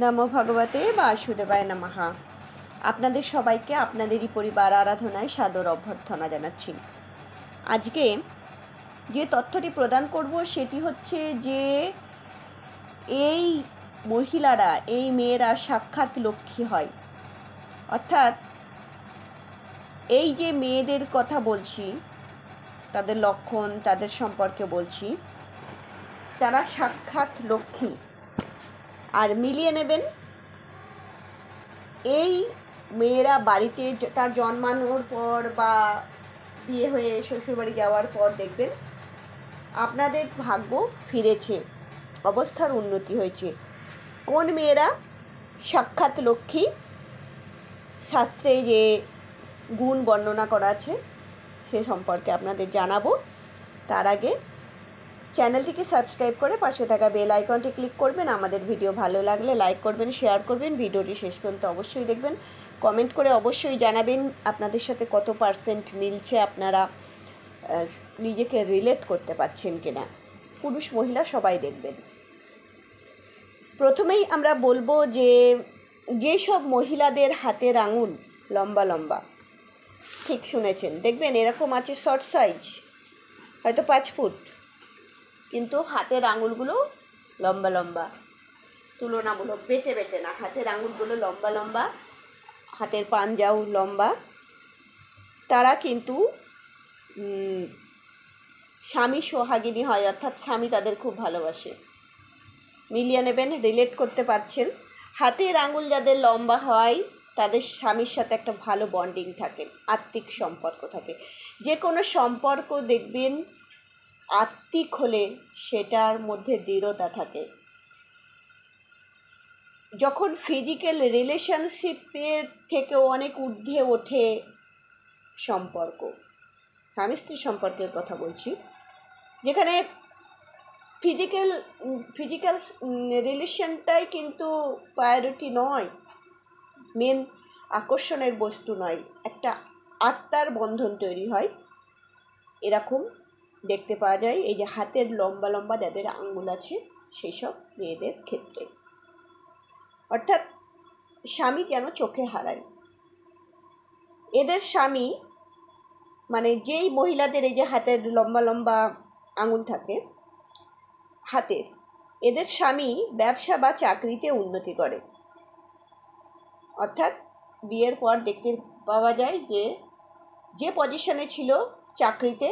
নমো ভগবতে বাসুদেবায় নমঃ। আপনাদের সবাইকে আপনাদেরই পরিবার আরাধনায় সাদর অভ্যর্থনা জানাচ্ছি। আজকে যে তথ্যটি প্রদান করব সেটি হচ্ছে যে এই মহিলারা, এই মেয়েরা সাক্ষাৎ লক্ষ্মী হয়। অর্থাৎ এই যে মেয়েদের কথা বলছি, তাদের লক্ষণ, তাদের সম্পর্কে বলছি, তারা সাক্ষাৎ লক্ষ্মী। আর মিলিয়ে নেবেন, এই মেয়েরা বাড়িতে তার জন্মানোর পর বা বিয়ে হয়ে শ্বশুরবাড়ি যাওয়ার পর দেখবেন আপনাদের ভাগ্য ফিরেছে, অবস্থার উন্নতি হয়েছে। কোন মেয়েরা সাক্ষাৎ লক্ষ্মী, শাস্ত্রে যে গুণ বর্ণনা করা আছে সে সম্পর্কে আপনাদের জানাবো। তার আগে চ্যানেলটিকে সাবস্ক্রাইব করে পাশে থাকা বেল আইকনটি ক্লিক করবেন। আমাদের ভিডিও ভালো লাগলে লাইক করবেন, শেয়ার করবেন। ভিডিওটি শেষ পর্যন্ত অবশ্যই দেখবেন। কমেন্ট করে অবশ্যই জানাবেন আপনাদের সাথে কত পার্সেন্ট মিলছে, আপনারা নিজেকে রিলেট করতে পারছেন কিনা। পুরুষ মহিলা সবাই দেখবেন। প্রথমেই আমরা বলবো যে যেসব মহিলাদের হাতের আঙুল লম্বা লম্বা, ঠিক শুনেছেন, দেখবেন এরকম আছে শর্ট সাইজ, হয়তো 5 ফুট, কিন্তু হাতের আঙুলগুলো লম্বা লম্বা, তুলনামূলক বেটে বেটে না, হাতের আঙুলগুলো লম্বা লম্বা, হাতের পাঞ্জাও লম্বা। তারা কিন্তু স্বামী সোহাগিনী হয়, অর্থাৎ স্বামী তাদের খুব ভালোবাসে। মিলিয়ে নেবেন, রিলেট করতে পারছেন। হাতের আঙুল যাদের লম্বা হয় তাদের স্বামীর সাথে একটা ভালো বন্ডিং থাকে, আত্মিক সম্পর্ক থাকে। যে কোনো সম্পর্ক দেখবেন আত্মিক হলে সেটার মধ্যে দৃঢ়তা থাকে। যখন ফিজিক্যাল রিলেশনশিপের থেকেও অনেক ঊর্ধ্বে ওঠে সম্পর্ক, স্বামী স্ত্রী সম্পর্কের কথা বলছি, যেখানে ফিজিক্যাল রিলেশনটাই কিন্তু প্রায়োরিটি নয়, মেন আকর্ষণের বস্তু নয়, একটা আত্মার বন্ধন তৈরি হয়। এরকম দেখতে পাওয়া যায় এই যে হাতের লম্বা লম্বা যাদের আঙ্গুল আছে সেই সব মেয়েদের ক্ষেত্রে। অর্থাৎ স্বামী যেন চোখে হারায়। এদের স্বামী, মানে যেই মহিলাদের এই যে হাতের লম্বা লম্বা আঙুল থাকে হাতের, এদের স্বামী ব্যবসা বা চাকরিতে উন্নতি করে। অর্থাৎ বিয়ের পর দেখতে পাওয়া যায় যে যে পজিশনে ছিল চাকরিতে,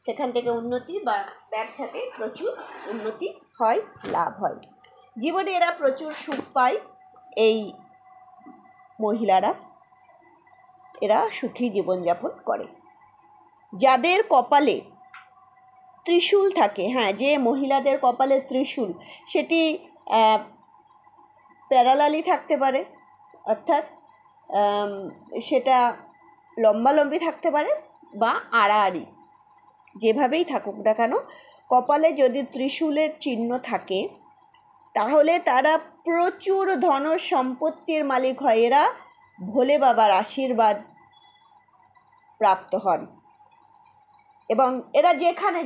সেখান থেকে উন্নতি, বা ব্যবসাতে প্রচুর উন্নতি হয়, লাভ হয়। জীবনে এরা প্রচুর সুখ পায়। এই মহিলারা, এরা সুখী জীবনযাপন করে। যাদের কপালে ত্রিশূল থাকে, হ্যাঁ, যে মহিলাদের কপালে ত্রিশূল, সেটি প্যারালালি থাকতে পারে, অর্থাৎ সেটা লম্বালম্বি থাকতে পারে বা আড়াআড়ি, যেভাবেই থাকুক না কেন, কপালে যদি ত্রিশূলের চিহ্ন থাকে তাহলে তারা প্রচুর ধন সম্পত্তির মালিক হয়। এরা ভোলে বাবার আশীর্বাদ প্রাপ্ত হন এবং এরা যেখানে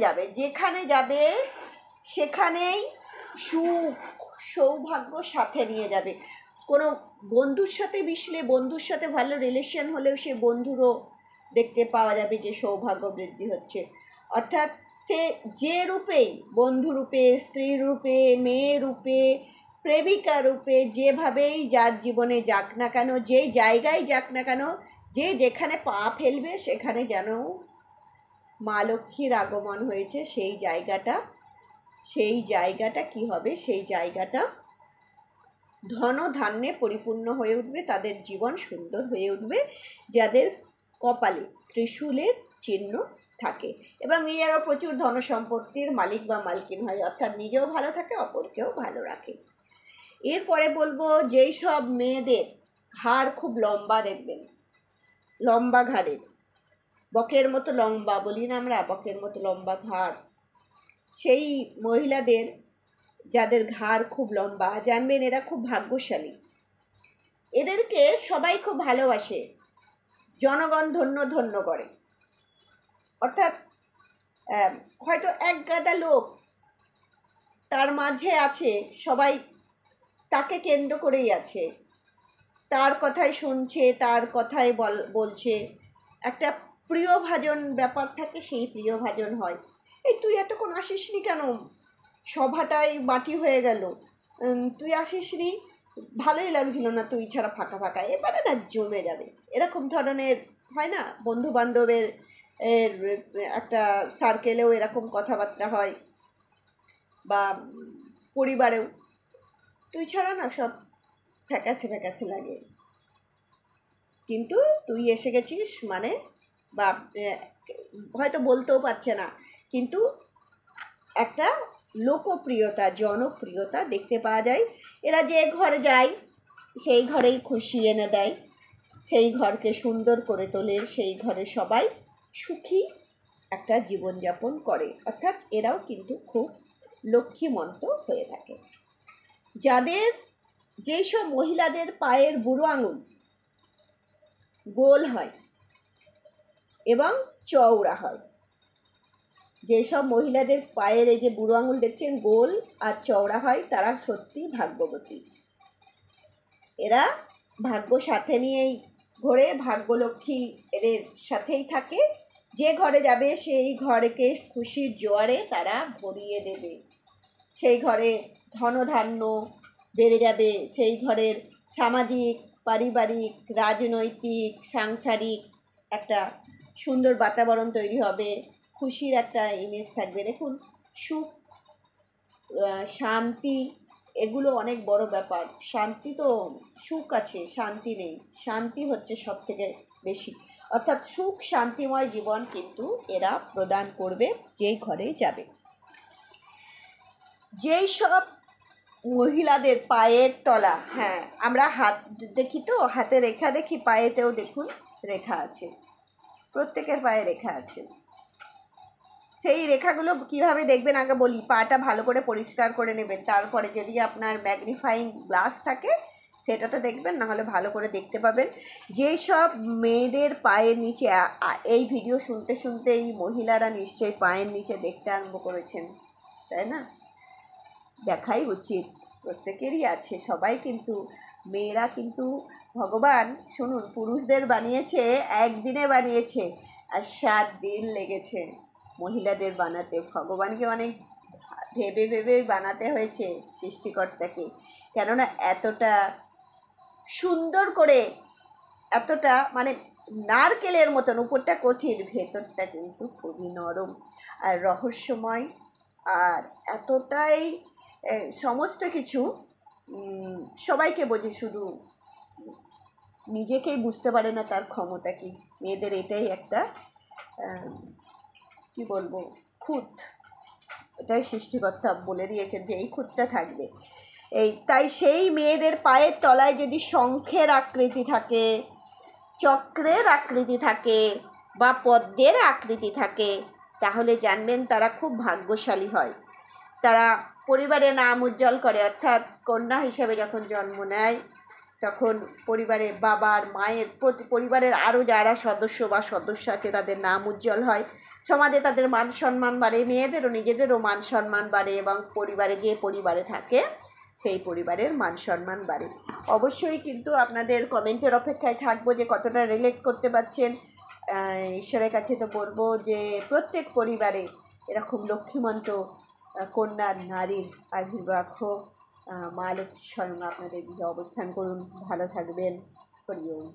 যাবে সেখানেই সুখ সৌভাগ্য সাথে নিয়ে যাবে। কোনো বন্ধুর সাথে মিশলে, বন্ধুর সাথে ভালো রিলেশন হলেও সে বন্ধুরও দেখতে পাওয়া যাবে যে সৌভাগ্য বৃদ্ধি হচ্ছে। অর্থাৎ সে যে রূপেই, বন্ধু রূপে, স্ত্রী রূপে, মেয়ে রূপে, প্রেমিকা রূপে, যেভাবেই যার জীবনে যাক না কেন, যে জায়গায় যাক না কেন, যে যেখানে পা ফেলবে সেখানে যেন মা লক্ষ্মীর আগমন হয়েছে, সেই জায়গাটা কি হবে, সেই জায়গাটা ধন ধান্যে পরিপূর্ণ হয়ে উঠবে, তাদের জীবন সুন্দর হয়ে উঠবে যাদের কপালে ত্রিশূলের চিহ্ন থাকে। এবং এরা প্রচুর ধন সম্পত্তির মালিক বা মালকিন হয়, অর্থাৎ নিজেও ভালো থাকে, অপরকেও ভালো রাখে। এরপরে বলবো, যেই সব মেয়েদের ঘাড় খুব লম্বা দেখবেন, লম্বা ঘাড়ের, বকের মতো লম্বা বলি না আমরা, বকের মতো লম্বা ঘাড়, সেই মহিলাদের যাদের ঘাড় খুব লম্বা, জানবেন এরা খুব ভাগ্যশালী। এদেরকে সবাই খুব ভালোবাসে, জনগণ ধন্য ধন্য করে। অর্থাৎ হয়তো এক গাদা লোক তার মাঝে আছে, সবাই তাকে কেন্দ্র করেই আছে, তার কথাই শুনছে, তার কথাই বলছে। একটা প্রিয়ভাজন ব্যাপার থাকে, সেই প্রিয়ভাজন হয়। এই তুই এতক্ষণ আসিসনি কেন, সভাটাই মাটি হয়ে গেল, তুই আসিসনি, ভালোই লাগছিল না তুই ছাড়া ফাঁকা ফাঁকা, এবারে না জমে যাবে। এরকম ধরনের হয় না, বন্ধু বান্ধবের এর একটা সার্কেলেও এরকম কথাবার্তা হয়, বা পরিবারেও তুই ছাড়া না সব ফ্যাকাসে ফ্যাকাসে লাগে। কিন্তু তুই এসে গেছিস মানে, বা হয়তো বলতেও পারছে না, কিন্তু একটা লোকপ্রিয়তা, জনপ্রিয়তা দেখতে পাওয়া যায়। এরা যে ঘরে যায় সেই ঘরেই খুশি এনে দেয়, সেই ঘরকে সুন্দর করে তোলে, সেই ঘরে সবাই সুখী একটা জীবনযাপন করে। অর্থাৎ এরাও কিন্তু খুব লক্ষ্মীমন্ত হয়ে থাকে। যাদের, যেই সব মহিলাদের পায়ের বুড়ো আঙুল গোল হয় এবং চওড়া হয়, যেসব মহিলাদের পায়ের এই যে বুড়ো আঙুল দেখছেন গোল আর চওড়া হয়, তারা সত্যি ভাগ্যবতী। এরা ভাগ্য সাথে নিয়েই ঘোরে, ভাগ্যলক্ষ্মী এদের সাথেই থাকে। যে ঘরে যাবে সেই ঘরকে খুশির জোয়ারে তারা ভরিয়ে দেবে, সেই ঘরে ধনধান্য বেড়ে যাবে, সেই ঘরের সামাজিক, পারিবারিক, রাজনৈতিক, সাংসারিক একটা সুন্দর বাতাবরণ তৈরি হবে, খুশির একটা ইমেজ থাকবে। দেখুন, সুখ, শান্তি, এগুলো অনেক বড় ব্যাপার। শান্তি তো, সুখ আছে, শান্তি নেই, শান্তি হচ্ছে সব থেকে বেশি। অর্থাৎ সুখ শান্তিময় জীবন কিন্তু এরা প্রদান করবে যেই ঘরে যাবে। যেই সব মহিলাদের পায়ের তলা, হ্যাঁ আমরা হাত দেখি তো, হাতে রেখা দেখি, পায়েতেও দেখুন রেখা আছে, প্রত্যেকের পায়ে রেখা আছে। সেই রেখাগুলো কিভাবে দেখবেন আগে বলি। পাটা ভালো করে পরিষ্কার করে নেবেন, তারপরে যদি আপনার ম্যাগনিফাইং গ্লাস থাকে সেটাতে দেখবেন, নাহলে ভালো করে দেখতে পাবেন। যেই সব মেয়েদের পায়ের নিচে, এই ভিডিও শুনতে শুনতে এই মহিলারা নিশ্চয়ই পায়ের নিচে দেখতে আরম্ভ করেছেন, তাই না? দেখাই উচিত, প্রত্যেকেরই আছে। সবাই কিন্তু, মেয়েরা কিন্তু ভগবান, শুনুন, পুরুষদের বানিয়েছে একদিনে বানিয়েছে, আর 7 দিন লেগেছে মহিলাদের বানাতে। ভগবানকে অনেক ভেবে ভেবে বানাতে হয়েছে সৃষ্টিকর্তাকে, কেননা এতটা সুন্দর করে, এতটা মানে নারকেলের মতন, উপরটা কঠিন, ভেতরটা কিন্তু খুবই নরম আর রহস্যময়, আর এতটাই সমস্ত কিছু সবাইকে বোঝে, শুধু নিজেকেই বুঝতে পারে না তার ক্ষমতা কী। মেয়েদের এটাই একটা কি বলবো, খুঁত, এটাই সৃষ্টিকর্তা বলে দিয়েছেন যে এই খুঁতটা থাকবে। এই তাই সেই মেয়েদের পায়ের তলায় যদি শঙ্খের আকৃতি থাকে, চক্রের আকৃতি থাকে, বা পদ্মের আকৃতি থাকে, তাহলে জানবেন তারা খুব ভাগ্যশালী হয়। তারা পরিবারে নাম উজ্জ্বল করে, অর্থাৎ কন্যা হিসেবে যখন জন্ম নেয় তখন পরিবারে বাবার, মায়ের, পরিবারের আরও যারা সদস্য বা সদস্য আছে তাদের নাম উজ্জ্বল হয়, সমাজে তাদের মান সম্মান বাড়ে, মেয়েদেরও নিজেদেরও মান সম্মান বাড়ে, এবং পরিবারে, যে পরিবারে থাকে সেই পরিবারের মান সম্মান বাড়ে। অবশ্যই কিন্তু আপনাদের কমেন্টের অপেক্ষায় থাকবো যে কতটা রিলেট করতে পারছেন। ঈশ্বরের কাছে তো বলবো যে প্রত্যেক পরিবারে এরকম লক্ষ্মীমন্ত কন্যা নারীর আবির্ভাব হোক। মা লক্ষ্মী স্বয়ং আপনাদের দিকে অবস্থান করুন। ভালো থাকবেন। হরি ওম।